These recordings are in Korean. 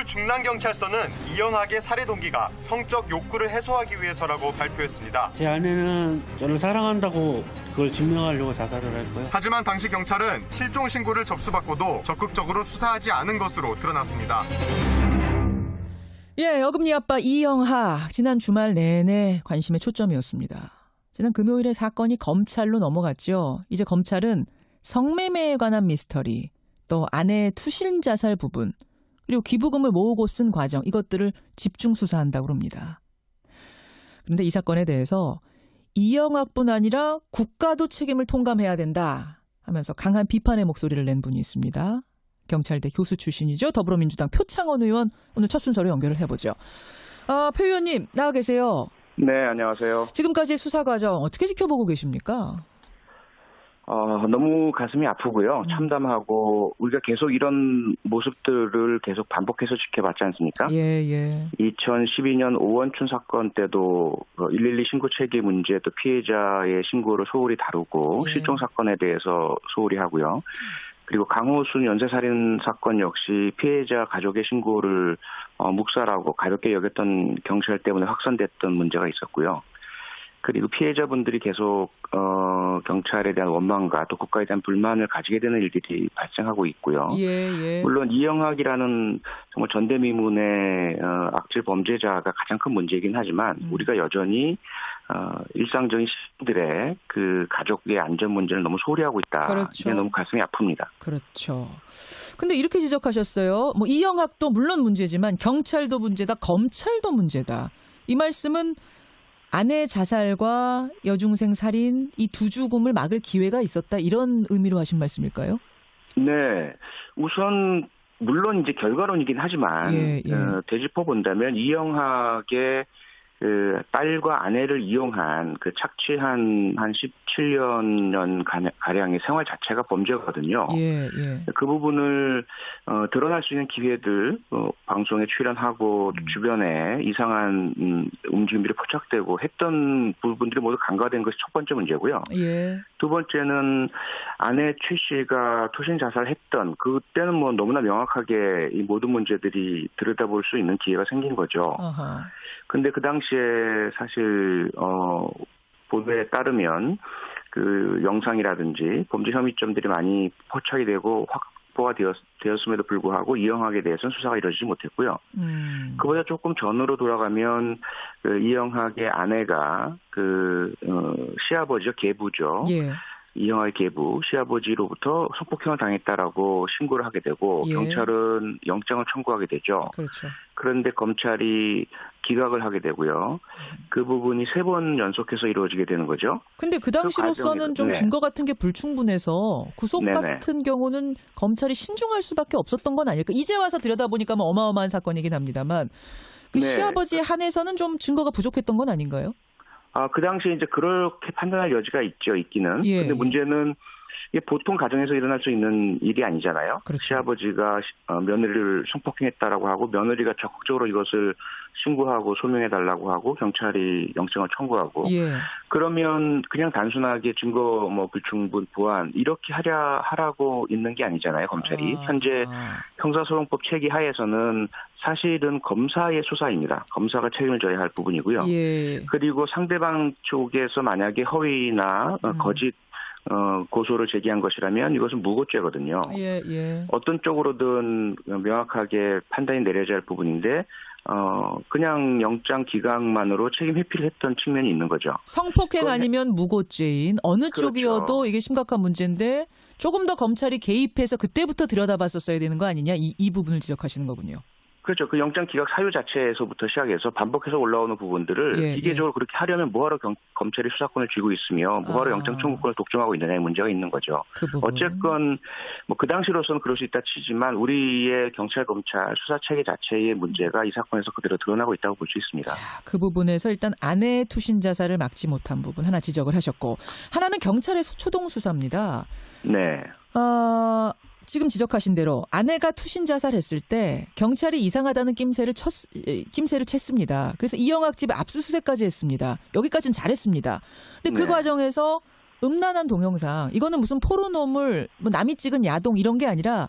서울 중랑경찰서는 이영학의 살해 동기가 성적 욕구를 해소하기 위해서라고 발표했습니다. 제 아내는 저를 사랑한다고 그걸 증명하려고 자살을 할 거예요. 하지만 당시 경찰은 실종 신고를 접수받고도 적극적으로 수사하지 않은 것으로 드러났습니다. 예, 어금니 아빠 이영학. 지난 주말 내내 관심의 초점이었습니다. 지난 금요일에 사건이 검찰로 넘어갔죠. 이제 검찰은 성매매에 관한 미스터리, 또 아내의 투신 자살 부분, 그리고 기부금을 모으고 쓴 과정, 이것들을 집중 수사한다고 합니다. 그런데 이 사건에 대해서 이영학뿐 아니라 국가도 책임을 통감해야 된다 하면서 강한 비판의 목소리를 낸 분이 있습니다. 경찰대 교수 출신이죠. 더불어민주당 표창원 의원, 오늘 첫 순서로 연결을 해보죠. 표 의원님 나와 계세요. 네, 안녕하세요. 지금까지의 수사 과정 어떻게 지켜보고 계십니까? 너무 가슴이 아프고요. 참담하고 우리가 계속 이런 모습들을 계속 반복해서 지켜봤지 않습니까? 예. 2012년 오원춘 사건 때도 112 신고 체계 문제, 또 피해자의 신고를 소홀히 다루고 실종 사건에 대해서 소홀히 하고요. 그리고 강호순 연쇄살인 사건 역시 피해자 가족의 신고를 묵살하고 가볍게 여겼던 경찰 때문에 확산됐던 문제가 있었고요. 그리고 피해자분들이 계속 경찰에 대한 원망과 또 국가에 대한 불만을 가지게 되는 일들이 발생하고 있고요. 예. 물론 물론 이영학이라는 정말 전대미문의 악질 범죄자가 가장 큰 문제이긴 하지만 우리가 여전히 일상적인 시민들의 그 가족의 안전 문제를 너무 소홀히 하고 있다. 그렇죠. 이게 너무 가슴이 아픕니다. 그렇죠. 근데 이렇게 지적하셨어요. 이영학도 물론 문제지만 경찰도 문제다, 검찰도 문제다. 이 말씀은 아내 자살과 여중생 살인 이 두 죽음을 막을 기회가 있었다, 이런 의미로 하신 말씀일까요? 네. 우선 물론 이제 결과론이긴 하지만 되짚어 본다면 이영학의 그 딸과 아내를 이용한 그 착취한 한 17년 가량의 생활 자체가 범죄거든요. 그 부분을 드러날 수 있는 기회들, 방송에 출연하고 주변에 이상한 움직임들이 포착되고 했던 부분들이 모두 간과된 것이 첫 번째 문제고요. 두 번째는 아내 최 씨가 투신 자살했던 그때는 너무나 명확하게 이 모든 문제들이 들여다볼 수 있는 기회가 생긴 거죠. 근데 그 당시에 사실 보도에 따르면 그 영상이라든지 범죄 혐의점들이 많이 포착이 되고 확보가 되었음에도 불구하고 이영학에 대해서는 수사가 이루어지지 못했고요. 그보다 조금 전으로 돌아가면 그 이영학의 아내가 그 시아버지죠, 계부죠. 이영학의 계부, 시아버지로부터 성폭행을 당했다라고 신고를 하게 되고 경찰은 영장을 청구하게 되죠. 그렇죠. 그런데 검찰이 기각을 하게 되고요. 그 부분이 3번 연속해서 이루어지게 되는 거죠. 근데 그 당시로서는 좀 증거 같은 게 불충분해서 구속 같은 경우는 검찰이 신중할 수밖에 없었던 건 아닐까. 이제 와서 들여다보니까 어마어마한 사건이긴 합니다만 그 시아버지에 한해서는 좀 증거가 부족했던 건 아닌가요? 그 당시에 이제 그렇게 판단할 여지가 있기는. 근데 문제는 이게 보통 가정에서 일어날 수 있는 일이 아니잖아요. 그렇죠. 시아버지가 며느리를 성폭행했다라고 하고 며느리가 적극적으로 이것을 신고하고 소명해달라고 하고 경찰이 영장을 청구하고 그러면 그냥 단순하게 증거 불충분 보완 이렇게 하라고 있는 게 아니잖아요. 검찰이 현재 형사소송법 체계 하에서는 사실은 검사의 수사입니다. 검사가 책임을 져야 할 부분이고요. 그리고 상대방 쪽에서 만약에 허위나 거짓 고소를 제기한 것이라면 이것은 무고죄거든요. 어떤 쪽으로든 명확하게 판단이 내려져야 할 부분인데 그냥 영장 기각만으로 책임 회피를 했던 측면이 있는 거죠. 성폭행 아니면 무고죄인 어느 쪽이어도 이게 심각한 문제인데 조금 더 검찰이 개입해서 그때부터 들여다봤었어야 되는 거 아니냐, 이 부분을 지적하시는 거군요. 그렇죠. 그 영장 기각 사유 자체에서부터 시작해서 반복해서 올라오는 부분들을 기계적으로 그렇게 하려면 뭐하러 검찰이 수사권을 쥐고 있으며 뭐하러 영장 청구권을 독점하고 있느냐의 문제가 있는 거죠. 어쨌건 그 당시로서는 그럴 수 있다 치지만 우리의 경찰 검찰 수사 체계 자체의 문제가 이 사건에서 그대로 드러나고 있다고 볼 수 있습니다. 그 부분에서 일단 아내의 투신 자살을 막지 못한 부분 하나 지적을 하셨고, 하나는 경찰의 초동 수사입니다. 지금 지적하신 대로 아내가 투신 자살했을 때 경찰이 이상하다는 낌새를 챘습니다. 그래서 이영학 집에 압수수색까지 했습니다. 여기까지는 잘했습니다. 근데 그 과정에서 음란한 동영상, 이거는 무슨 포르노물, 남이 찍은 야동 이런 게 아니라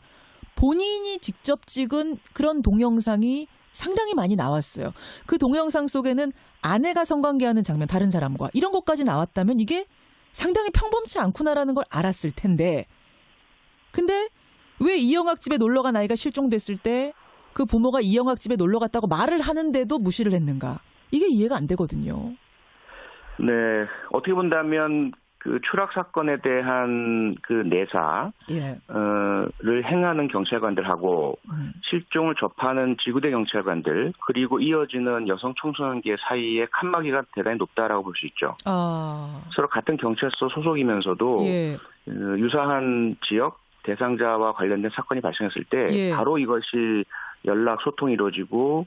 본인이 직접 찍은 그런 동영상이 상당히 많이 나왔어요. 그 동영상 속에는 아내가 성관계하는 장면, 다른 사람과 이런 것까지 나왔다면 이게 상당히 평범치 않구나라는 걸 알았을 텐데, 근데 왜 이영학 집에 놀러간 아이가 실종됐을 때 그 부모가 이영학 집에 놀러 갔다고 말을 하는데도 무시를 했는가? 이게 이해가 안 되거든요. 네, 어떻게 본다면 그 추락 사건에 대한 그 내사를 예. 행하는 경찰관들하고 실종을 접하는 지구대 경찰관들, 그리고 이어지는 여성 청소년계 사이의 칸막이가 대단히 높다라고 볼 수 있죠. 서로 같은 경찰서 소속이면서도 예. 유사한 지역 대상자와 관련된 사건이 발생했을 때 예. 바로 이것이 연락 소통이 이루어지고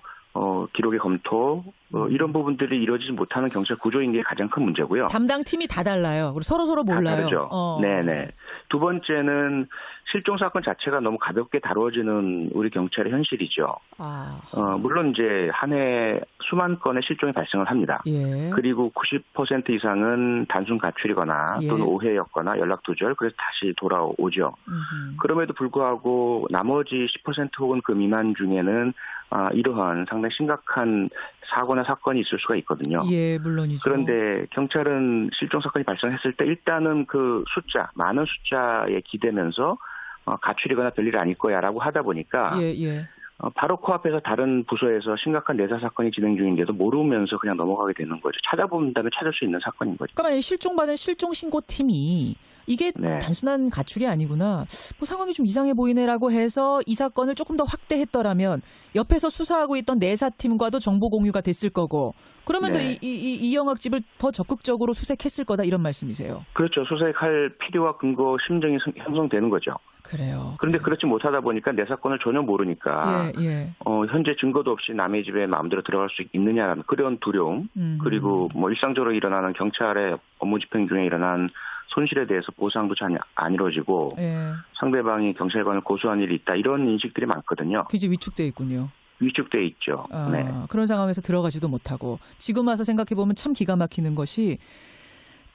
기록의 검토 이런 부분들이 이루어지지 못하는 경찰 구조인 게 가장 큰 문제고요. 담당 팀이 다 달라요. 그리고 서로 몰라요. 다 다르죠. 네네. 두 번째는 실종 사건 자체가 너무 가볍게 다루어지는 우리 경찰의 현실이죠. 물론 이제 한 해 수만 건의 실종이 발생을 합니다. 예. 그리고 90% 이상은 단순 가출이거나 예. 또는 오해였거나 연락 두절, 그래서 다시 돌아오죠. 그럼에도 불구하고 나머지 10% 혹은 그 미만 중에는 이러한 상당히 심각한 사고나 사건이 있을 수가 있거든요. 예, 물론이죠. 그런데 경찰은 실종 사건이 발생했을 때 일단은 그 숫자, 많은 숫자에 기대면서 가출이거나 별일 아닐 거야라고 하다 보니까 예. 바로 코앞에서 다른 부서에서 심각한 내사 사건이 진행 중인데도 모르면서 그냥 넘어가게 되는 거죠. 찾아본다면 찾을 수 있는 사건인 거죠. 그러니까 실종받은 실종신고팀이 이게 네. 단순한 가출이 아니구나, 뭐 상황이 좀 이상해 보이네라고 해서 이 사건을 조금 더 확대했더라면 옆에서 수사하고 있던 내사팀과도 정보 공유가 됐을 거고, 그러면 더 네. 이영학 집을 더 적극적으로 수색했을 거다, 이런 말씀이세요. 그렇죠. 수색할 필요와 근거, 심정이 형성되는 거죠. 그래요. 그런데 그렇지 못하다 보니까 내 사건을 전혀 모르니까 예. 현재 증거도 없이 남의 집에 마음대로 들어갈 수 있느냐라는 그런 두려움, 그리고 뭐 일상적으로 일어나는 경찰의 업무 집행 중에 일어난 손실에 대해서 보상도 잘 안 이루어지고 예. 상대방이 경찰관을 고소한 일이 있다, 이런 인식들이 많거든요. 굉장히 위축돼 있군요. 위축돼 있죠. 네. 그런 상황에서 들어가지도 못하고, 지금 와서 생각해보면 참 기가 막히는 것이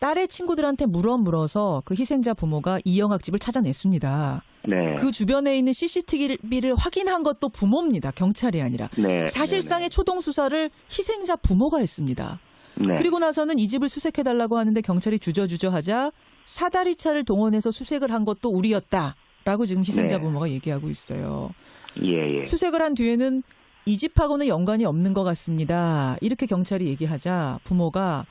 딸의 친구들한테 물어서 그 희생자 부모가 이영학 집을 찾아냈습니다. 네. 그 주변에 있는 CCTV를 확인한 것도 부모입니다. 경찰이 아니라. 네. 사실상의 초동 수사를 희생자 부모가 했습니다. 네. 그리고 나서는 이 집을 수색해달라고 하는데 경찰이 주저하자 사다리차를 동원해서 수색을 한 것도 우리였다라고 지금 희생자 네. 부모가 얘기하고 있어요. 예. 수색을 한 뒤에는 이 집하고는 연관이 없는 것 같습니다. 이렇게 경찰이 얘기하자 부모가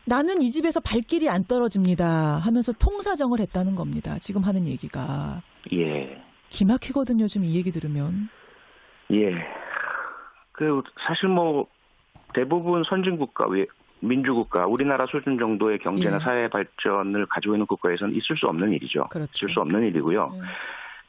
나는 이 집에서 발길이 안 떨어집니다 하면서 통사정을 했다는 겁니다. 지금 하는 얘기가. 예. 기막히거든요. 지금 이 얘기 들으면. 예. 사실 뭐 대부분 선진국가, 민주국가, 우리나라 수준 정도의 경제나 예. 사회 발전을 가지고 있는 국가에서는 있을 수 없는 일이죠. 그렇죠. 있을 수 없는 일이고요. 예.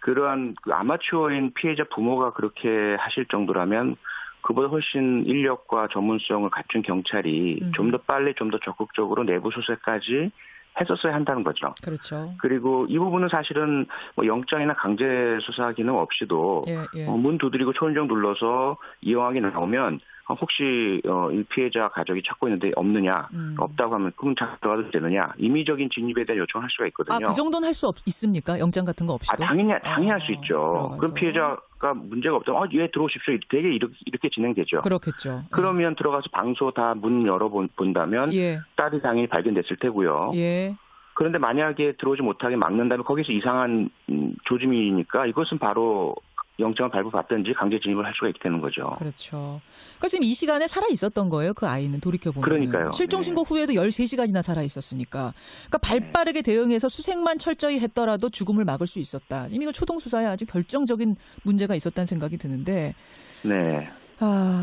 그러한 아마추어인 피해자 부모가 그렇게 하실 정도라면 그보다 훨씬 인력과 전문성을 갖춘 경찰이 좀 더 빨리, 좀 더 적극적으로 내부 수색까지 했었어야 한다는 거죠. 그렇죠. 그리고 이 부분은 사실은 뭐 영장이나 강제 수사 기능 없이도 예. 문 두드리고 초인종 눌러서 이용하게 나오면 혹시 이 피해자 가족이 찾고 있는데 없느냐, 없다고 하면 그럼 들어가도 되느냐, 임의적인 진입에 대한 요청을 할 수가 있거든요. 그 정도는 할 수 있습니까? 영장 같은 거 없이도? 당연히 할 수 있죠. 그럼 피해자가 문제가 없다면 예, 들어오십시오. 되게 이렇게 진행되죠. 그렇겠죠. 그러면 들어가서 방소 다 문 열어본다면 예. 딸이 당연히 발견됐을 테고요. 예. 그런데 만약에 들어오지 못하게 막는다면 거기서 이상한 조짐이니까 이것은 바로 영장을 발부받든지 강제 진입을 할 수가 있게 되는 거죠. 그렇죠. 그러니까 지금 이 시간에 살아 있었던 거예요. 그 아이는 돌이켜보면. 그러니까요. 실종 신고 후에도 13시간이나 살아 있었으니까. 그러니까 발빠르게 대응해서 수색만 철저히 했더라도 죽음을 막을 수 있었다. 지금 이거 초동 수사에 아주 결정적인 문제가 있었다는 생각이 드는데. 네.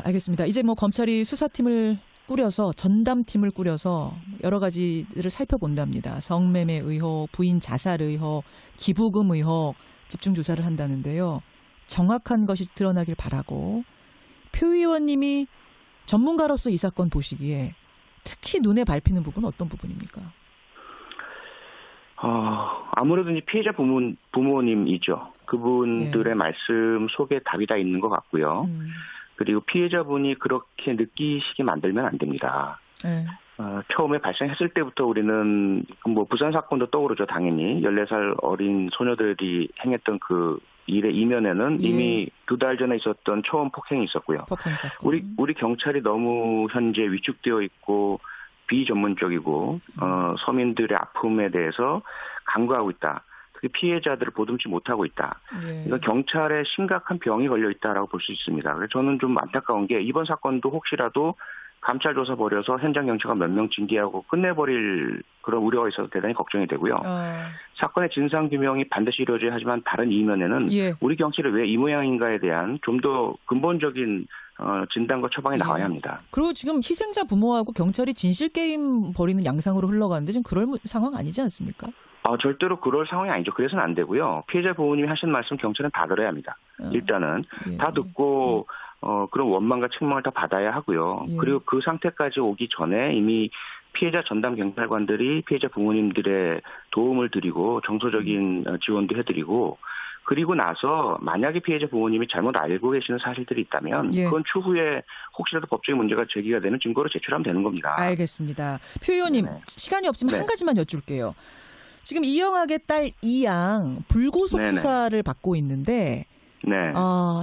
알겠습니다. 이제 뭐 검찰이 수사팀을 꾸려서, 전담팀을 꾸려서 여러 가지들을 살펴본답니다. 성매매 의혹, 부인 자살 의혹, 기부금 의혹 집중 조사를 한다는데요. 정확한 것이 드러나길 바라고, 표 의원님이 전문가로서 이 사건 보시기에 특히 눈에 밟히는 부분은 어떤 부분입니까? 아무래도 이제 피해자 부모님이죠. 그분들의 말씀 속에 답이 다 있는 것 같고요. 그리고 피해자분이 그렇게 느끼시게 만들면 안 됩니다. 네. 처음에 발생했을 때부터 우리는 뭐 부산 사건도 떠오르죠. 당연히 14살 어린 소녀들이 행했던 그 일의 이면에는 예. 이미 2달 전에 있었던 초원 폭행이 있었고요. 폭행 사건. 우리 경찰이 너무 현재 위축되어 있고 비전문적이고 서민들의 아픔에 대해서 간과하고 있다. 특히 피해자들을 보듬지 못하고 있다. 예. 이건 경찰에 심각한 병이 걸려 있다라고 볼 수 있습니다. 그래서 저는 좀 안타까운 게 이번 사건도 혹시라도 감찰 조사 벌여서 현장 경찰관 몇 명 징계하고 끝내버릴 그런 우려가 있어서 대단히 걱정이 되고요. 사건의 진상 규명이 반드시 이루어져야 하지만 다른 이면에는 예. 우리 경찰이 왜 이 모양인가에 대한 좀 더 근본적인 진단과 처방이 나와야 합니다. 그리고 지금 희생자 부모하고 경찰이 진실 게임 벌이는 양상으로 흘러가는데 지금 그럴 상황 아니지 않습니까? 절대로 그럴 상황이 아니죠. 그래서는 안 되고요. 피해자 부모님이 하신 말씀 경찰은 다 들어야 합니다. 일단은 예. 다 듣고 그런 원망과 책망을 다 받아야 하고요. 예. 그리고 그 상태까지 오기 전에 이미 피해자 전담 경찰관들이 피해자 부모님들의 도움을 드리고 정서적인 지원도 해드리고 그리고 나서 만약에 피해자 부모님이 잘못 알고 계시는 사실들이 있다면 예. 그건 추후에 혹시라도 법적인 문제가 제기가 되는 증거로 제출하면 되는 겁니다. 알겠습니다. 표 의원님 네네. 시간이 없지만 네. 한 가지만 여쭐게요. 지금 이영학의 딸 이양 불구속 네네. 수사를 받고 있는데 네.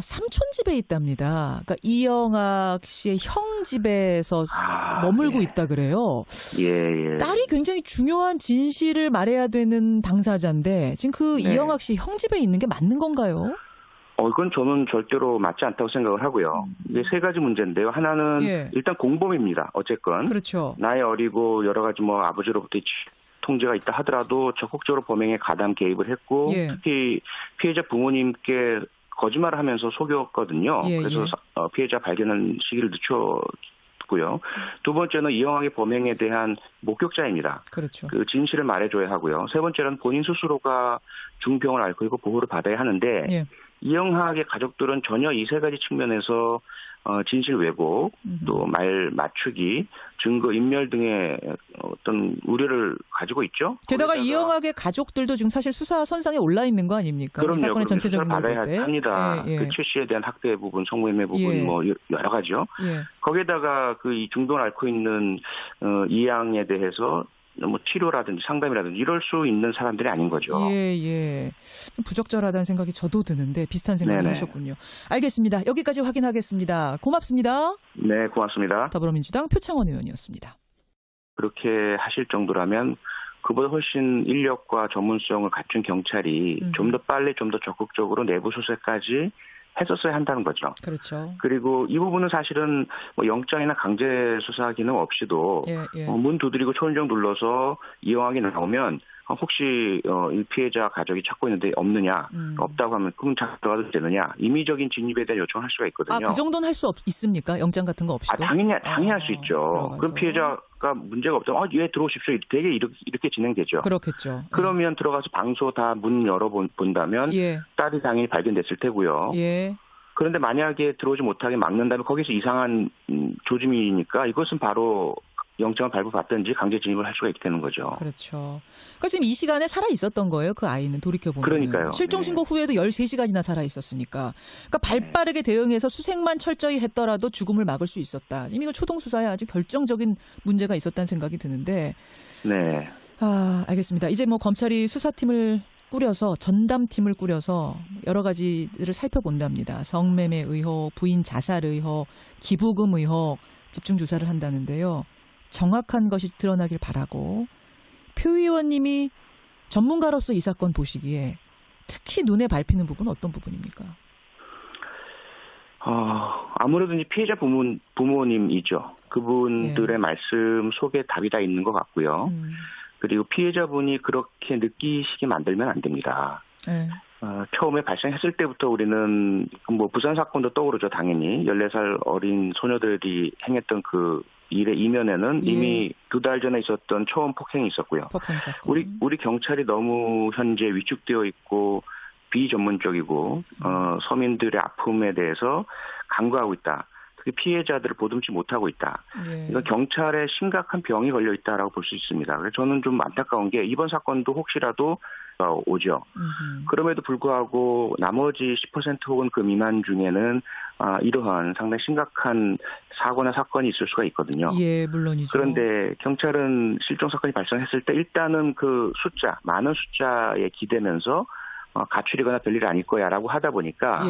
삼촌 집에 있답니다. 그러니까 이영학 씨의 형 집에서 머물고 예. 있다 그래요. 예. 딸이 굉장히 중요한 진실을 말해야 되는 당사자인데 지금 그 네. 이영학 씨 형 집에 있는 게 맞는 건가요? 이건 저는 절대로 맞지 않다고 생각을 하고요. 이게 세 가지 문제인데요. 하나는 예. 일단 공범입니다. 어쨌건 그렇죠. 나이 어리고 여러 가지 뭐 아버지로부터 통제가 있다 하더라도 적극적으로 범행에 가담 개입을 했고 예. 특히 피해자 부모님께 거짓말을 하면서 속였거든요. 예, 그래서 피해자 발견한 시기를 늦췄고요. 두 번째는 이영학의 범행에 대한 목격자입니다. 그렇죠. 그 진실을 말해줘야 하고요. 세 번째는 본인 스스로가 중병을 앓고 있고 보호를 받아야 하는데 예. 이영학의 가족들은 전혀 이 세 가지 측면에서 진실 왜곡, 또 말 맞추기, 증거 인멸 등의 어떤 우려를 가지고 있죠. 게다가 거기다가 이영학의 가족들도 지금 사실 수사 선상에 올라 있는 거 아닙니까? 그럼요. 이 사건의 전체적인 걸 받아야 볼 때. 합니다. 예, 예. 그 최 씨에 대한 학대 부분, 성매매 부분, 예. 뭐 여러 가지요. 예. 거기에다가 그 이 중동을 앓고 있는 이양에 대해서 뭐 치료라든지 상담이라든지 이럴 수 있는 사람들이 아닌 거죠. 예. 좀 부적절하다는 생각이 저도 드는데 비슷한 생각을 네네. 하셨군요. 알겠습니다. 여기까지 확인하겠습니다. 고맙습니다. 네, 고맙습니다. 더불어민주당 표창원 의원이었습니다. 그렇게 하실 정도라면 그보다 훨씬 인력과 전문성을 갖춘 경찰이 좀 더 빨리 좀 더 적극적으로 내부 수사까지 했었어야 한다는 거죠. 그렇죠. 그리고 이 부분은 사실은 뭐 영장이나 강제 수사 기능 없이도 예. 문 두드리고 초인종 눌러서 이영학이 나오면 혹시 이 피해자 가족이 찾고 있는데 없느냐, 없다고 하면 그럼 들어가도 되느냐, 임의적인 진입에 대한 요청을 할 수가 있거든요. 그 정도는 할 수 있습니까? 영장 같은 거 없이도? 당연히 할 수 있죠. 그럼 피해자가 문제가 없다면 예 들어오십시오. 되게 이렇게 진행되죠. 그렇겠죠. 그러면 들어가서 방소 다 문 열어본다면 예. 딸이 당연히 발견됐을 테고요. 예. 그런데 만약에 들어오지 못하게 막는다면 거기서 이상한 조짐이니까 이것은 바로 영장을 발부받든지 강제 진입을 할 수가 있게 되는 거죠. 그렇죠. 그러니까 지금 이 시간에 살아 있었던 거예요. 그 아이는 돌이켜보면. 그러니까요. 실종 신고 후에도 13시간이나 살아 있었으니까. 그러니까 발빠르게 대응해서 수색만 철저히 했더라도 죽음을 막을 수 있었다. 지금 이거 초동 수사에 아주 결정적인 문제가 있었다는 생각이 드는데. 네. 알겠습니다. 이제 뭐 검찰이 수사팀을 꾸려서 전담팀을 꾸려서 여러 가지를 살펴본답니다. 성매매 의혹, 부인 자살 의혹, 기부금 의혹 집중 조사를 한다는데요. 정확한 것이 드러나길 바라고 표 의원님이 전문가로서 이 사건 보시기에 특히 눈에 밟히는 부분은 어떤 부분입니까? 아무래도 이제 피해자 부모님이죠. 그분들의 말씀 속에 답이 다 있는 것 같고요. 그리고 피해자분이 그렇게 느끼시게 만들면 안 됩니다. 처음에 발생했을 때부터 우리는 뭐 부산 사건도 떠오르죠. 당연히 14살 어린 소녀들이 행했던 그 일의 이면에는 이미 2달 전에 있었던 초원 폭행이 있었고요. 폭행 사건. 우리 경찰이 너무 현재 위축되어 있고 비전문적이고 서민들의 아픔에 대해서 간과하고 있다. 특히 피해자들을 보듬지 못하고 있다. 이건 경찰에 심각한 병이 걸려 있다라고 볼 수 있습니다. 그래서 저는 좀 안타까운 게 이번 사건도 혹시라도 오죠. 그럼에도 불구하고 나머지 10% 혹은 그 미만 중에는 이러한 상당히 심각한 사고나 사건이 있을 수가 있거든요. 예, 물론이죠. 그런데 경찰은 실종 사건이 발생했을 때 일단은 그 많은 숫자에 기대면서 가출이거나 별일 아닐 거야라고 하다 보니까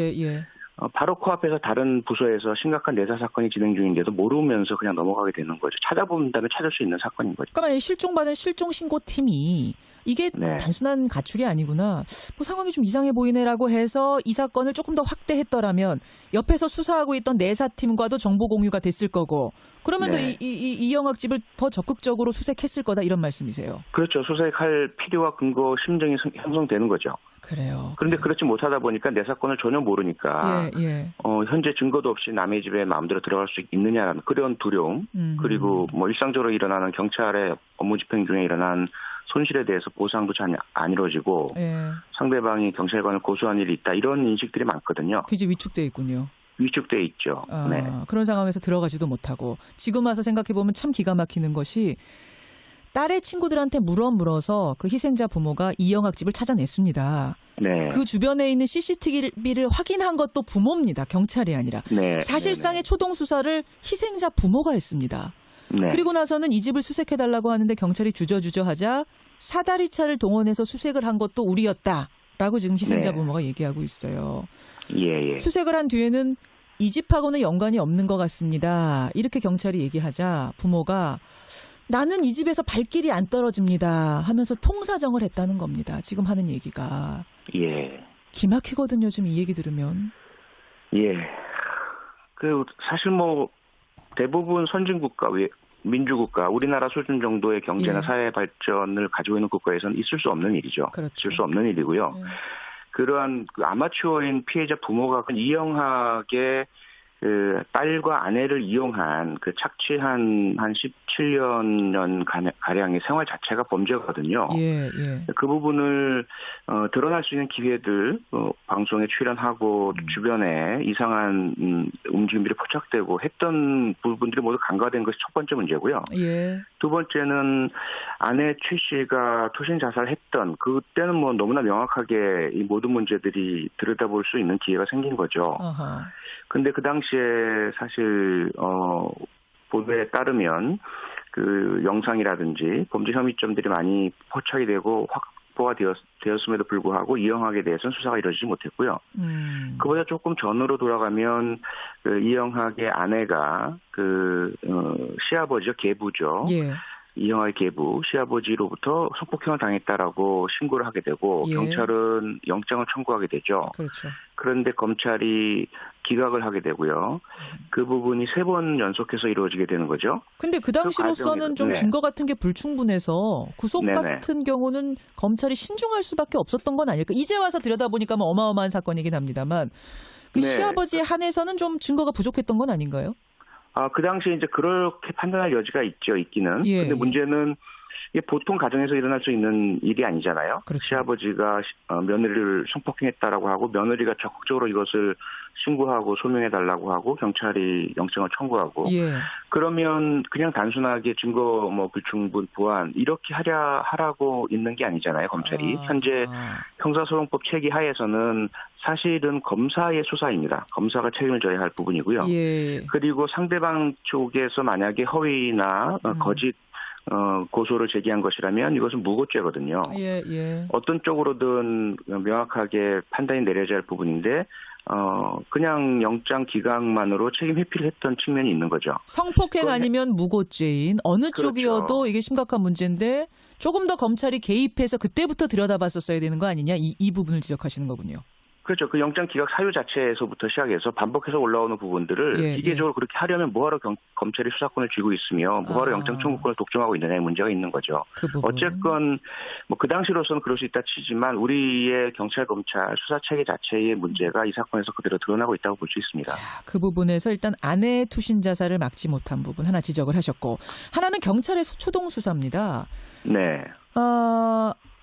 바로 코앞에서 다른 부서에서 심각한 내사 사건이 진행 중인데도 모르면서 그냥 넘어가게 되는 거죠. 찾아본다면 찾을 수 있는 사건인 거죠. 그러니까 실종받은 실종신고팀이 이게 단순한 가출이 아니구나. 뭐 상황이 좀 이상해 보이네라고 해서 이 사건을 조금 더 확대했더라면 옆에서 수사하고 있던 내사팀과도 정보 공유가 됐을 거고 그러면 또 이영학 집을 더 적극적으로 수색했을 거다 이런 말씀이세요. 그렇죠. 수색할 필요와 근거, 심정이 형성되는 거죠. 그래요. 그런데 그렇지 못하다 보니까 내 사건을 전혀 모르니까 현재 증거도 없이 남의 집에 마음대로 들어갈 수 있느냐라는 그런 두려움 그리고 뭐 일상적으로 일어나는 경찰의 업무 집행 중에 일어난 손실에 대해서 보상도 잘 안 이루어지고 상대방이 경찰관을 고소한 일이 있다 이런 인식들이 많거든요. 그게 위축돼 있군요. 위축돼 있죠. 그런 상황에서 들어가지도 못하고 지금 와서 생각해보면 참 기가 막히는 것이 딸의 친구들한테 물어서 그 희생자 부모가 이영학 집을 찾아냈습니다. 그 주변에 있는 CCTV를 확인한 것도 부모입니다. 경찰이 아니라. 사실상의 초동 수사를 희생자 부모가 했습니다. 그리고 나서는 이 집을 수색해달라고 하는데 경찰이 주저하자 사다리차를 동원해서 수색을 한 것도 우리였다라고 지금 희생자 부모가 얘기하고 있어요. 수색을 한 뒤에는 이 집하고는 연관이 없는 것 같습니다. 이렇게 경찰이 얘기하자 부모가 나는 이 집에서 발길이 안 떨어집니다 하면서 통사정을 했다는 겁니다. 지금 하는 얘기가. 기막히거든요. 지금 이 얘기 들으면. 사실 뭐 대부분 선진국가, 민주국가, 우리나라 수준 정도의 경제나 사회 발전을 가지고 있는 국가에서는 있을 수 없는 일이죠. 있을 수 없는 일이고요. 그러한 그 아마추어인 피해자 부모가 이영학의 그 딸과 아내를 이용한 그 착취한 한 17년 가량의 생활 자체가 범죄거든요. 그 부분을 드러날 수 있는 기회들 방송에 출연하고 주변에 이상한 움직임들이 포착되고 했던 부분들이 모두 간과된 것이 첫 번째 문제고요. 두 번째는 아내 최 씨가 투신 자살했던 그때는 뭐 너무나 명확하게 이 모든 문제들이 들여다볼 수 있는 기회가 생긴 거죠. 근데 그 당시에 사실 보도에 따르면 그 영상이라든지 범죄 혐의점들이 많이 포착이 되고 확보가 되었음에도 불구하고 이영학에 대해서는 수사가 이루어지지 못했고요. 그보다 조금 전으로 돌아가면 그 이영학의 아내가 그 시아버지죠, 계부죠. 이영학의 계부, 시아버지로부터 성폭행을 당했다라고 신고를 하게 되고 경찰은 영장을 청구하게 되죠. 그런데 검찰이 기각을 하게 되고요. 그 부분이 3번 연속해서 이루어지게 되는 거죠. 근데 그 당시로서는 좀 증거 같은 게 불충분해서 구속 같은 경우는 검찰이 신중할 수밖에 없었던 건 아닐까. 이제 와서 들여다보니까 뭐 어마어마한 사건이긴 합니다만 그 시아버지에 한해서는 좀 증거가 부족했던 건 아닌가요? 그 당시에 이제 그렇게 판단할 여지가 있기는. 근데 문제는 이게 보통 가정에서 일어날 수 있는 일이 아니잖아요. 시아버지가 며느리를 성폭행했다라고 하고 며느리가 적극적으로 이것을 신고하고 소명해달라고 하고 경찰이 영장을 청구하고 그러면 그냥 단순하게 증거 뭐 불충분 보완 이렇게 하라고 있는 게 아니잖아요. 검찰이 현재 형사소송법 체계 하에서는 사실은 검사의 수사입니다. 검사가 책임을 져야 할 부분이고요. 그리고 상대방 쪽에서 만약에 허위나 거짓 고소를 제기한 것이라면 이것은 무고죄거든요. 어떤 쪽으로든 명확하게 판단이 내려져야 할 부분인데 그냥 영장 기각만으로 책임 회피를 했던 측면이 있는 거죠. 성폭행 아니면 무고죄인 어느 쪽이어도 이게 심각한 문제인데 조금 더 검찰이 개입해서 그때부터 들여다봤었어야 되는 거 아니냐 이 부분을 지적하시는 거군요. 그렇죠. 그 영장 기각 사유 자체에서부터 시작해서 반복해서 올라오는 부분들을 기계적으로 그렇게 하려면 뭐하러 검찰이 수사권을 쥐고 있으며 뭐하러 영장 청구권을 독점하고 있느냐의 문제가 있는 거죠. 어쨌건 뭐 그 당시로서는 그럴 수 있다 치지만 우리의 경찰 검찰 수사 체계 자체의 문제가 이 사건에서 그대로 드러나고 있다고 볼 수 있습니다. 그 부분에서 일단 아내의 투신 자살을 막지 못한 부분 하나 지적을 하셨고 하나는 경찰의 초동 수사입니다.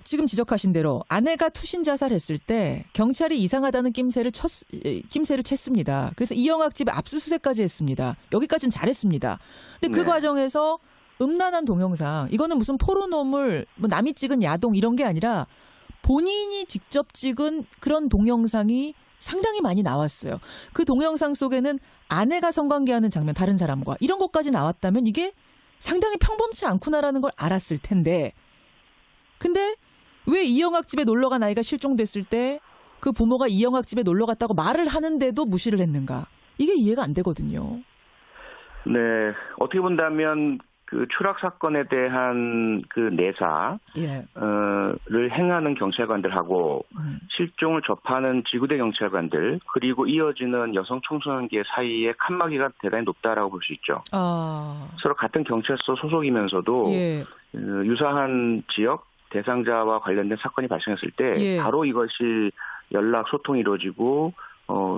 지금 지적하신 대로 아내가 투신 자살했을 때 경찰이 이상하다는 낌새를 챘습니다. 그래서 이영학 집에 압수수색까지 했습니다. 여기까지는 잘했습니다. 근데 그 과정에서 음란한 동영상, 이거는 무슨 포르노물, 뭐 남이 찍은 야동 이런 게 아니라 본인이 직접 찍은 그런 동영상이 상당히 많이 나왔어요. 그 동영상 속에는 아내가 성관계하는 장면, 다른 사람과 이런 것까지 나왔다면 이게 상당히 평범치 않구나라는 걸 알았을 텐데, 근데 왜 이영학 집에 놀러간 아이가 실종됐을 때 그 부모가 이영학 집에 놀러 갔다고 말을 하는데도 무시를 했는가? 이게 이해가 안 되거든요. 네, 어떻게 본다면 그 추락 사건에 대한 그 내사를 행하는 경찰관들하고 실종을 접하는 지구대 경찰관들, 그리고 이어지는 여성 청소년계 사이의 칸막이가 대단히 높다라고 볼 수 있죠. 서로 같은 경찰서 소속이면서도 유사한 지역 대상자와 관련된 사건이 발생했을 때 바로 이것이 연락 소통이 이루어지고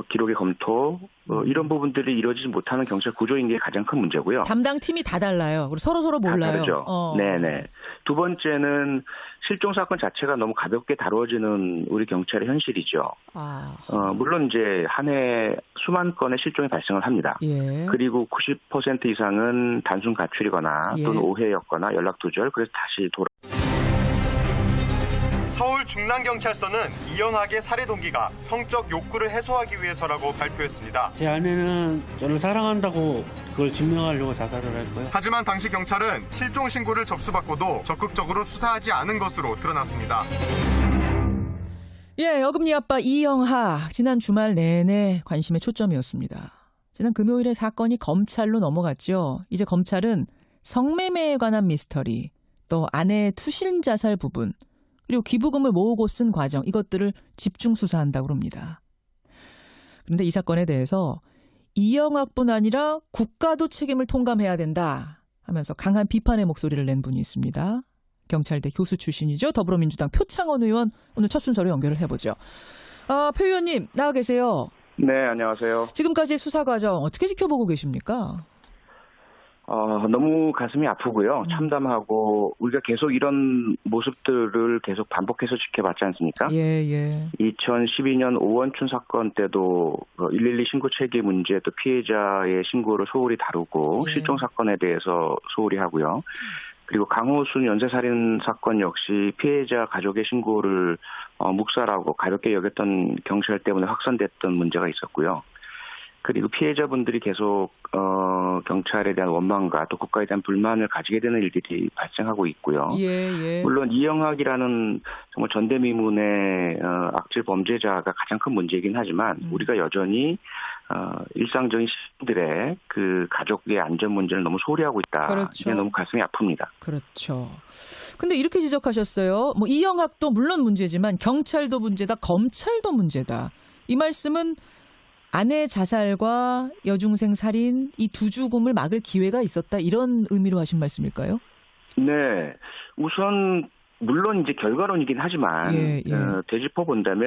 기록의 검토 이런 부분들이 이루어지지 못하는 경찰 구조인 게 가장 큰 문제고요. 담당 팀이 다 달라요. 그리고 서로 몰라요. 다 다르죠. 네네. 두 번째는 실종 사건 자체가 너무 가볍게 다루어지는 우리 경찰의 현실이죠. 물론 이제 한 해 수만 건의 실종이 발생을 합니다. 그리고 90% 이상은 단순 가출이거나 또는 오해였거나 연락 두절, 그래서 다시 돌아. 서울 중랑경찰서는 이영학의 살해 동기가 성적 욕구를 해소하기 위해서라고 발표했습니다. 제 아내는 저를 사랑한다고 그걸 증명하려고 자살을 할 거예요. 하지만 당시 경찰은 실종 신고를 접수받고도 적극적으로 수사하지 않은 것으로 드러났습니다. 어금니 아빠 이영학, 지난 주말 내내 관심의 초점이었습니다. 지난 금요일에 사건이 검찰로 넘어갔죠. 이제 검찰은 성매매에 관한 미스터리, 또 아내의 투신 자살 부분, 그리고 기부금을 모으고 쓴 과정, 이것들을 집중 수사한다고 합니다. 그런데 이 사건에 대해서 이영학뿐 아니라 국가도 책임을 통감해야 된다 하면서 강한 비판의 목소리를 낸 분이 있습니다. 경찰대 교수 출신이죠. 더불어민주당 표창원 의원, 오늘 첫 순서로 연결을 해보죠. 표 의원님 나와 계세요. 네, 안녕하세요. 지금까지의 수사 과정 어떻게 지켜보고 계십니까? 너무 가슴이 아프고요. 참담하고 우리가 계속 이런 모습들을 계속 반복해서 지켜봤지 않습니까? 2012년 오원춘 사건 때도 112 신고 체계 문제, 또 피해자의 신고를 소홀히 다루고 실종 사건에 대해서 소홀히 하고요. 그리고 강호순 연쇄살인 사건 역시 피해자 가족의 신고를 묵살하고 가볍게 여겼던 경찰 때문에 확산됐던 문제가 있었고요. 그리고 피해자분들이 계속 경찰에 대한 원망과 또 국가에 대한 불만을 가지게 되는 일들이 발생하고 있고요. 물론 이영학이라는 정말 전대미문의 악질 범죄자가 가장 큰 문제이긴 하지만 우리가 여전히 일상적인 시민들의 그 가족의 안전 문제를 너무 소홀히 하고 있다. 그렇죠. 이게 너무 가슴이 아픕니다. 그렇죠. 근데 이렇게 지적하셨어요. 이영학도 물론 문제지만 경찰도 문제다, 검찰도 문제다. 이 말씀은 아내 자살과 여중생 살인, 이 두 죽음을 막을 기회가 있었다, 이런 의미로 하신 말씀일까요? 네. 우선 물론 이제 결과론이긴 하지만 되짚어 본다면